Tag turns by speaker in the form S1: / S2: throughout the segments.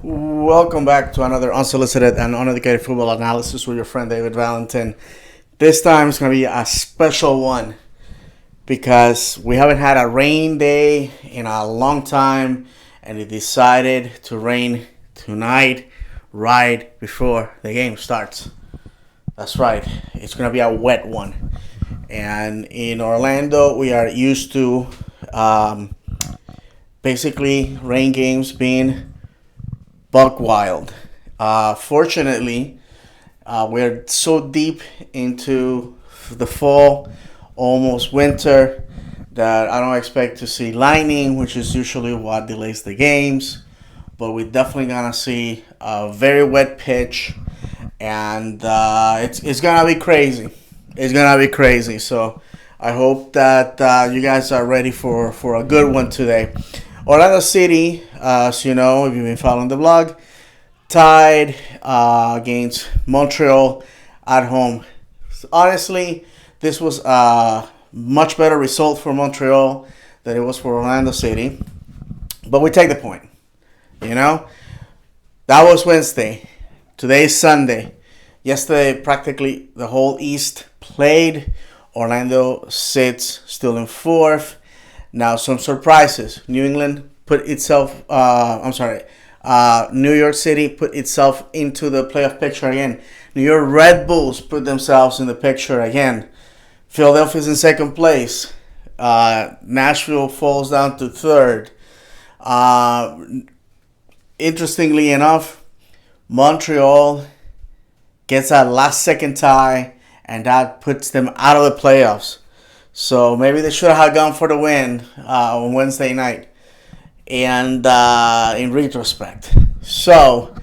S1: Welcome back to another unsolicited and uneducated football analysis with your friend David Valentin. This time it's going to be a special one because we haven't had a rain day in a long time, and it decided to rain tonight right before the game starts. That's right, it's going to be a wet one. And in Orlando, we are used to basically rain games being buck wild. Fortunately, we're so deep into the fall, almost winter, that I don't expect to see lightning, which is usually what delays the games. But we're definitely gonna see a very wet pitch, and it's gonna be crazy. It's gonna be crazy. So I hope that you guys are ready for a good one today. Orlando City, as you know, if you've been following the blog, tied against Montreal at home. Honestly, this was a much better result for Montreal than it was for Orlando City. But we take the point. You know, that was Wednesday. Today's Sunday. Yesterday, practically the whole East played. Orlando sits still in fourth. Now, some surprises. New York City put itself into the playoff picture again. New York Red Bulls put themselves in the picture again. Philadelphia's in second place. Nashville falls down to third. Interestingly enough, Montreal gets a last-second tie, and that puts them out of the playoffs. So maybe they should have gone for the win on Wednesday night. And in retrospect, so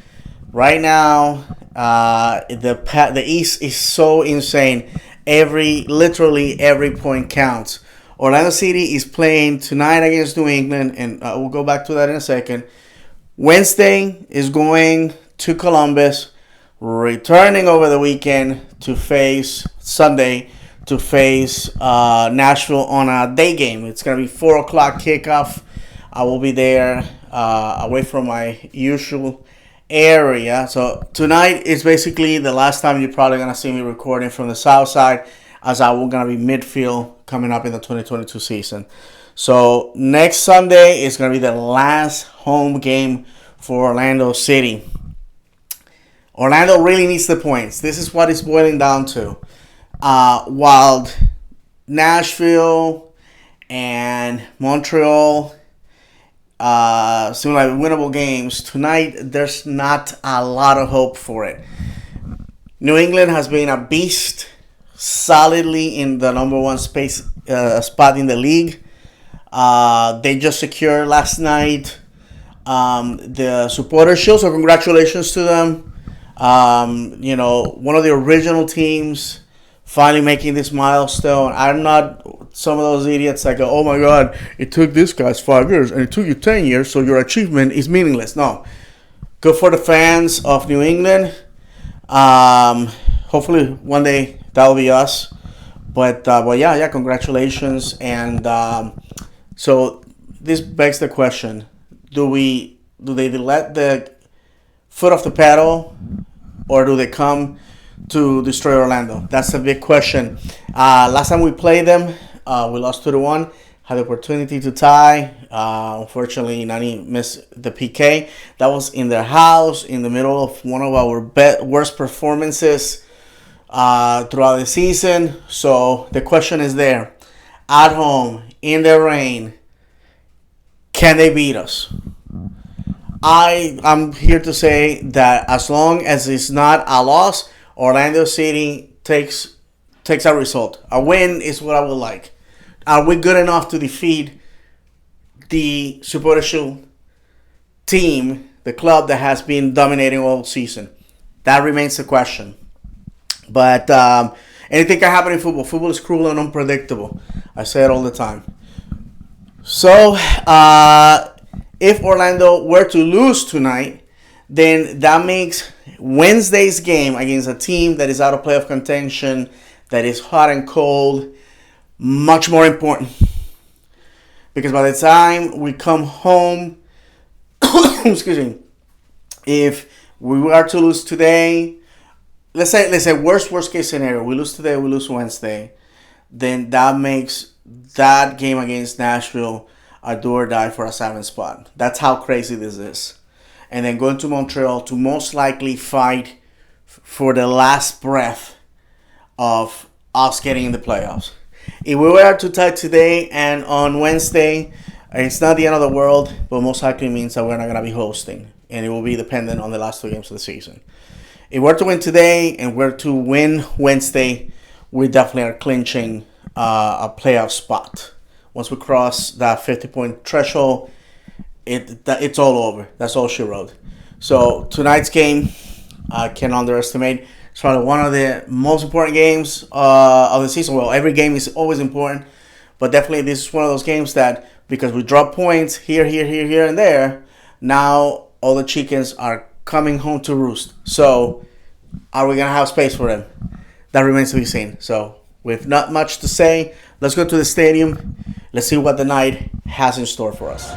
S1: right now the East is so insane. Literally every point counts. Orlando City is playing tonight against New England, and we'll go back to that in a second. Wednesday is going to Columbus, returning over the weekend to face Sunday to face Nashville on a day game. It's going to be 4 o'clock kickoff. I will be there away from my usual area. So tonight is basically the last time you're probably going to see me recording from the south side, as I will going to be midfield coming up in the 2022 season. So next Sunday is going to be the last home game for Orlando City. Orlando really needs the points. This is what it's boiling down to. While Nashville and Montreal seem like winnable games, tonight there's not a lot of hope for it. New England has been a beast, solidly in the number one spot in the league. They just secured last night the supporter shield, so congratulations to them. One of the original teams finally making this milestone. I'm not some of those idiots that go, oh my God, it took this guy's 5 years and it took you 10 years, so your achievement is meaningless. No. Good for the fans of New England. Hopefully one day that'll be us. But yeah, congratulations. And so this begs the question, do they let the foot off the pedal, or do they come to destroy Orlando? That's a big question. Last time we played them, we lost 2-1. Had the opportunity to tie. Unfortunately, Nani missed the PK. That was in their house, in the middle of one of our worst performances throughout the season. So the question is there. At home, in the rain, can they beat us? I'm here to say that as long as it's not a loss, Orlando City takes a result. A win is what I would like. Are we good enough to defeat the Supporter Shield team, the club that has been dominating all season? That remains the question. But anything can happen in football. Football is cruel and unpredictable. I say it all the time. So, if Orlando were to lose tonight, then that makes Wednesday's game against a team that is out of playoff contention, that is hot and cold, much more important. Because by the time we come home, excuse me, If we were to lose today, let's say worst case scenario, we lose today, we lose Wednesday, then that makes that game against Nashville a do or die for a 7th spot. That's how crazy this is. And then going to Montreal to most likely fight for the last breath of us getting in the playoffs. If we were to tie today and on Wednesday, it's not the end of the world, but most likely means that we're not going to be hosting. And it will be dependent on the last 2 games of the season. If we're to win today and we're to win Wednesday, we definitely are clinching a playoff spot. Once we cross that 50-point threshold, it's all over. That's all she wrote. So tonight's game, I can't underestimate. It's probably one of the most important games of the season. Well, every game is always important, but definitely this is one of those games that because we drop points here, and there, now all the chickens are coming home to roost. So are we going to have space for them? That remains to be seen. So with not much to say, let's go to the stadium. Let's see what the night has in store for us.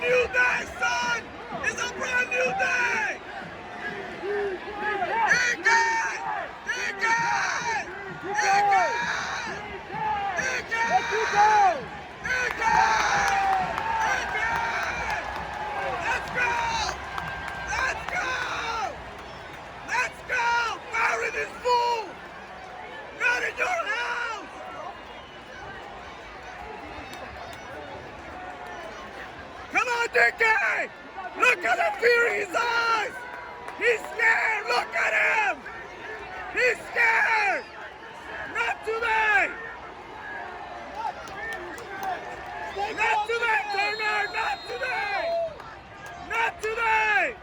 S2: new day, son! It's a brand new day! Ike! Ike! Let's go! Let's go! Let's go! Byron is full! Not in your house! Come on, Dickie! Look at the fear in his eyes! He's scared! Look at him! He's scared! Not today! Not today, Turner! Not today! Not today!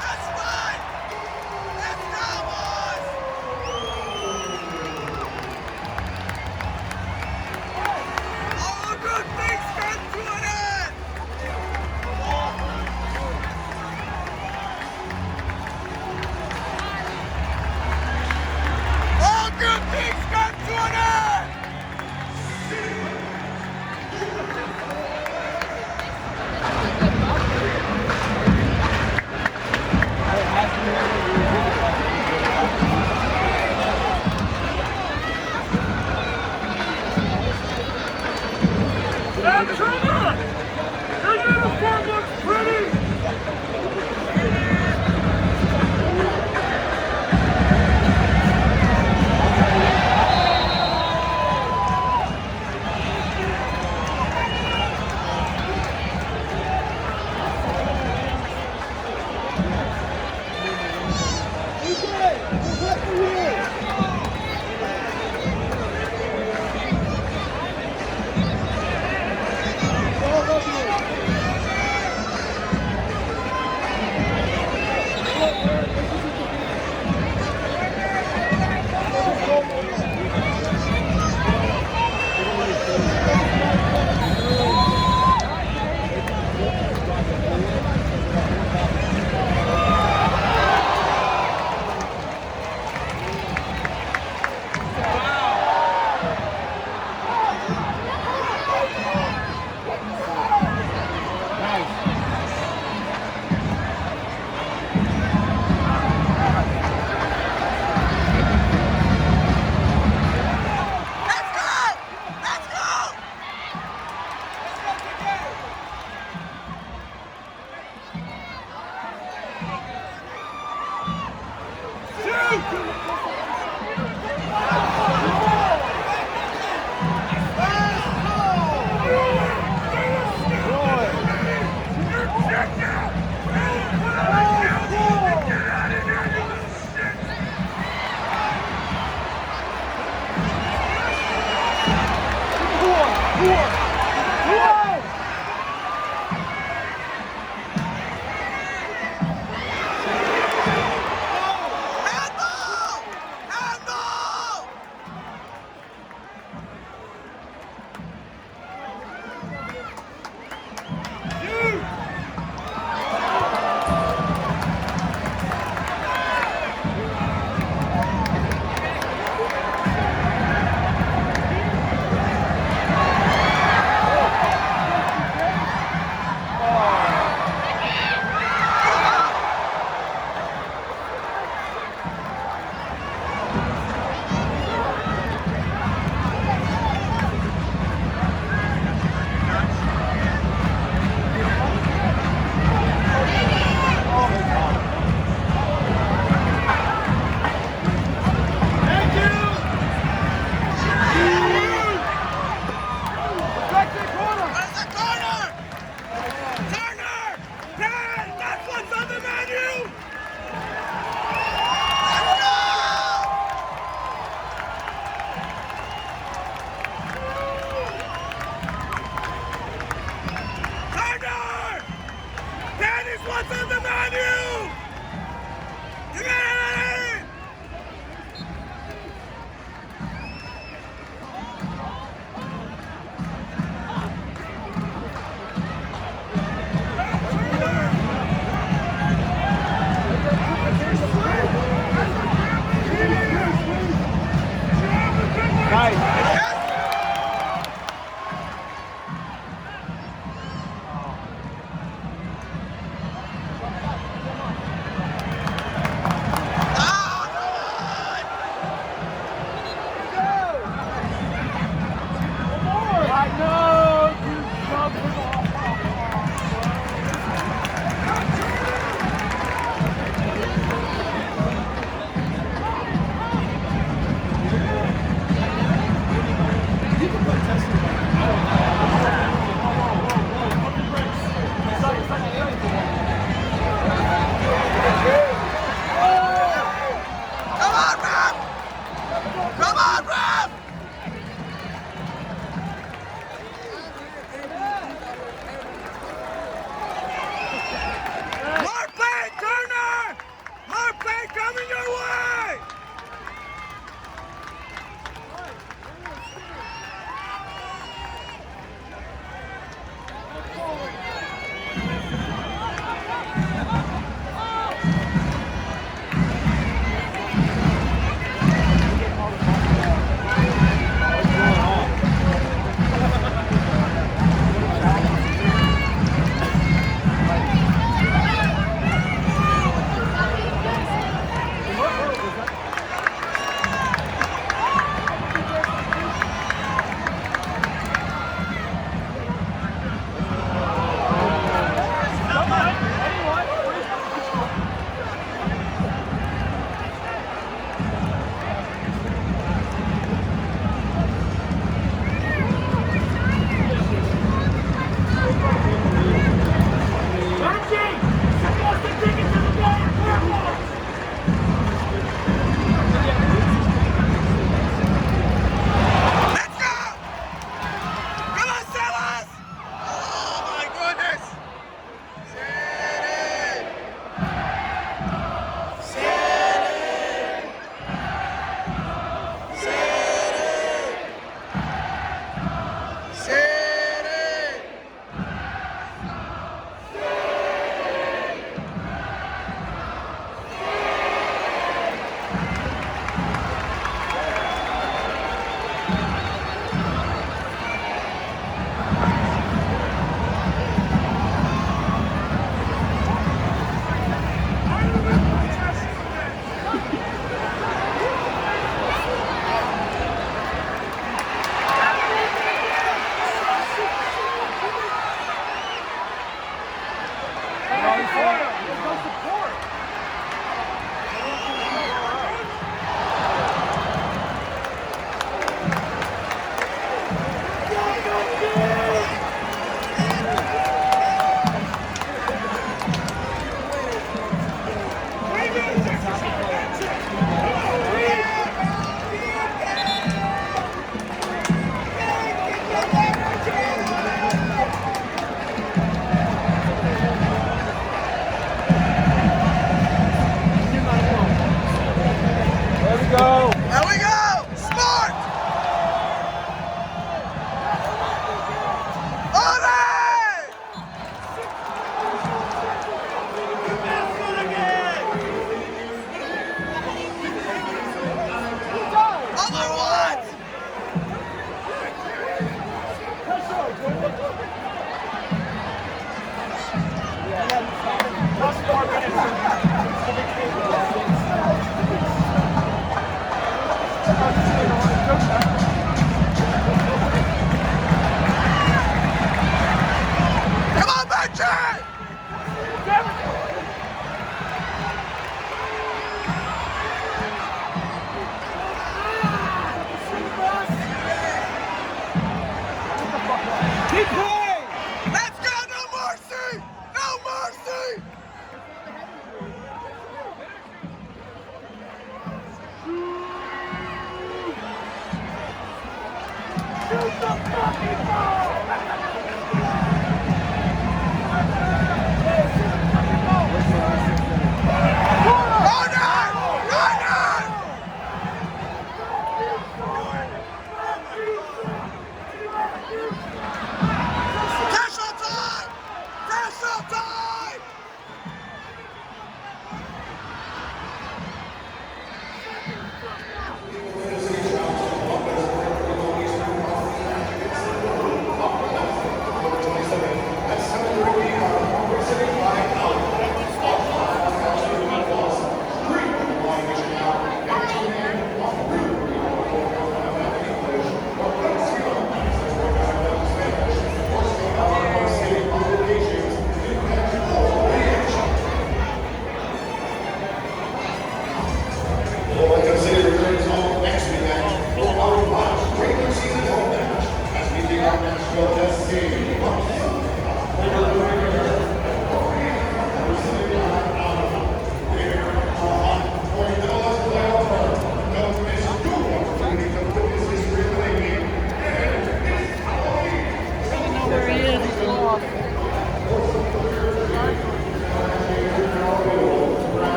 S2: That's right! Let's go, boys! All good things come to an end! All good things come to an end! Hey, Trevor! Your uniform looks pretty! Let's go! Let's go! Handball! Handball! Where's the corner? Turner! Hey, that's what's on the menu! Let's go! Turner! That is what's on the menu! You got it!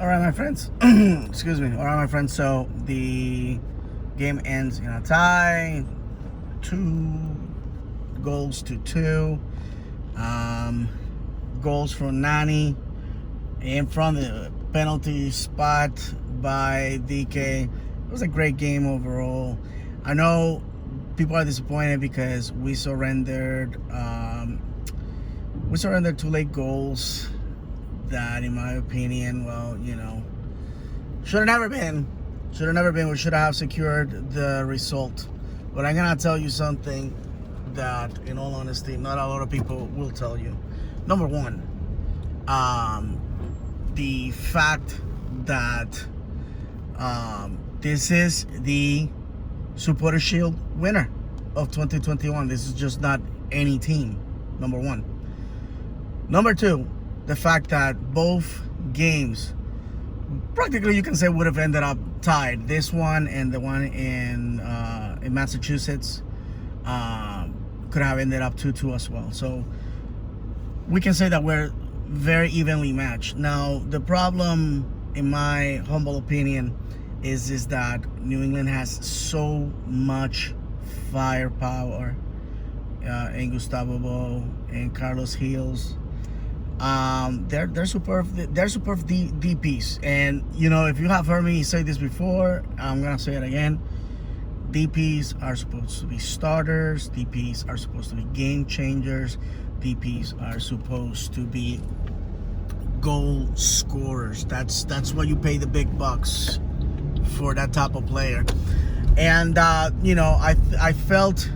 S1: All right, my friends. Excuse me. All right, my friends. So the game ends in a tie, 2-2. Goals from Nani in front of the penalty spot by DK. It was a great game overall. I know people are disappointed because we surrendered 2 late goals that, in my opinion, well, should have never been. We should have secured the result. But I'm gonna tell you something that, in all honesty, not a lot of people will tell you. Number one, the fact that this is the Supporter Shield winner of 2021. This is just not any team. Number one. Number two, the fact that both games, practically you can say, would have ended up tied. This one and the one in Massachusetts could have ended up 2-2 as well. So we can say that we're very evenly matched. Now, the problem, in my humble opinion, is that New England has so much firepower in Gustavo Bo and Carlos Hills. They're superb. They're superb DPs. And if you have heard me say this before, I'm gonna say it again. DPs are supposed to be starters. DPs are supposed to be game changers. DPs are supposed to be goal scorers. That's what you pay the big bucks for, that type of player. And I felt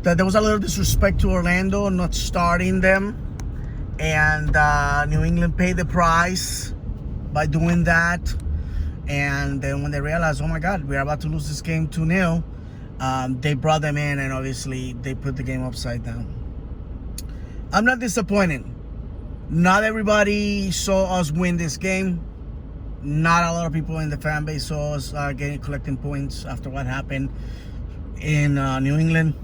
S1: that there was a little disrespect to Orlando not starting them, and New England paid the price by doing that. And then when they realized, oh my God, we're about to lose this game 2-0, they brought them in, and obviously they put the game upside down. I'm not disappointed. Not everybody saw us win this game. Not a lot of people in the fan base saw us collecting points after what happened in New England.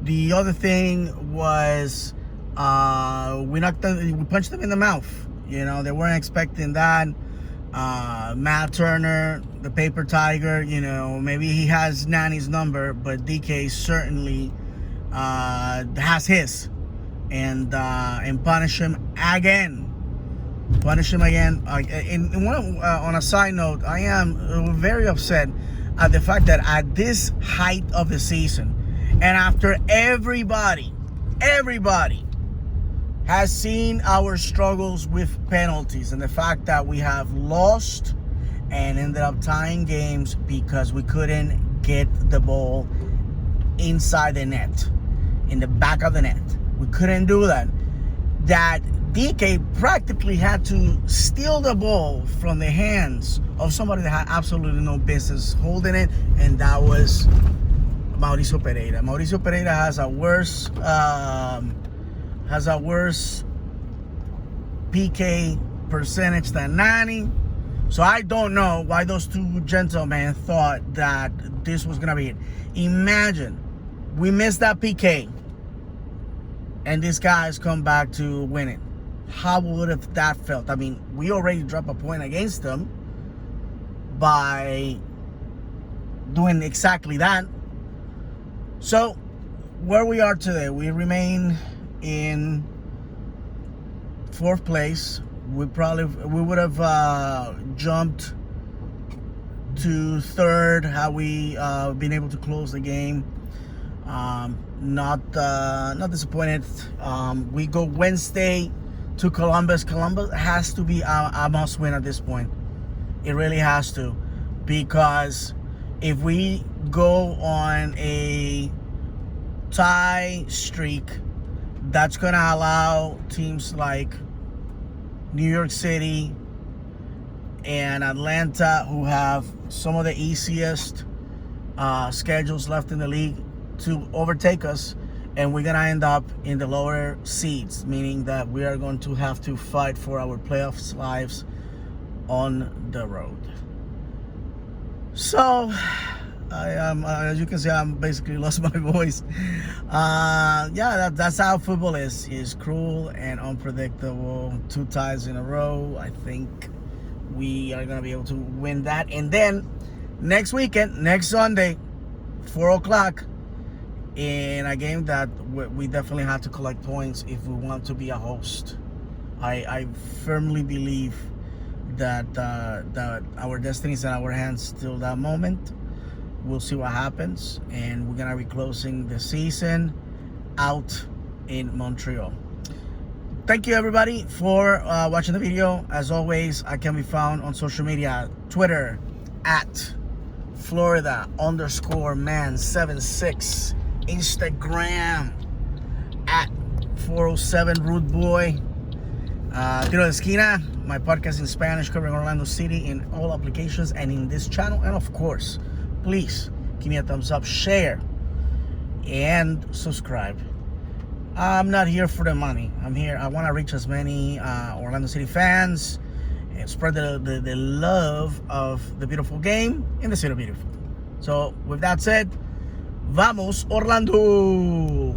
S1: The other thing was we punched them in the mouth. They weren't expecting that. Matt Turner, the paper tiger, maybe he has Nani's number, but DK certainly has his. And punish him again. On a side note, I am very upset at the fact that at this height of the season, and after everybody has seen our struggles with penalties, and the fact that we have lost and ended up tying games because we couldn't get the ball inside the net, in the back of the net. We couldn't do that. That DK practically had to steal the ball from the hands of somebody that had absolutely no business holding it, and that was Mauricio Pereira. Mauricio Pereira has a worse PK percentage than Nani. So I don't know why those two gentlemen thought that this was going to be it. Imagine we missed that PK and these guys come back to win it. How would have that felt? I mean, we already dropped a point against them by doing exactly that. So where we are today, we remain in 4th place. We would have jumped to 3rd had we been able to close the game. Not disappointed. We go Wednesday to Columbus. Columbus has to be a must win at this point. It really has to, because if we go on a tie streak, that's gonna allow teams like New York City and Atlanta, who have some of the easiest schedules left in the league, to overtake us, and we're gonna end up in the lower seeds, meaning that we are going to have to fight for our playoffs lives on the road. So I am, as you can see, I'm basically lost my voice. That's how football is. It's cruel and unpredictable. 2 ties in a row. I think we are gonna be able to win that, and then next weekend, next Sunday, 4:00, in a game that we definitely have to collect points if we want to be a host. I firmly believe that our destiny is in our hands till that moment. We'll see what happens, and we're gonna be closing the season out in Montreal. Thank you everybody for watching the video. As always, I can be found on social media: Twitter at Florida_man76, Instagram at 407 Rude Boy. Tiro de Esquina, my podcast in Spanish covering Orlando City in all applications and in this channel. And of course, please give me a thumbs up, share, and subscribe. I'm not here for the money. I'm here, I want to reach as many Orlando City fans and spread the love of the beautiful game in the city of beautiful. So with that said, vamos Orlando!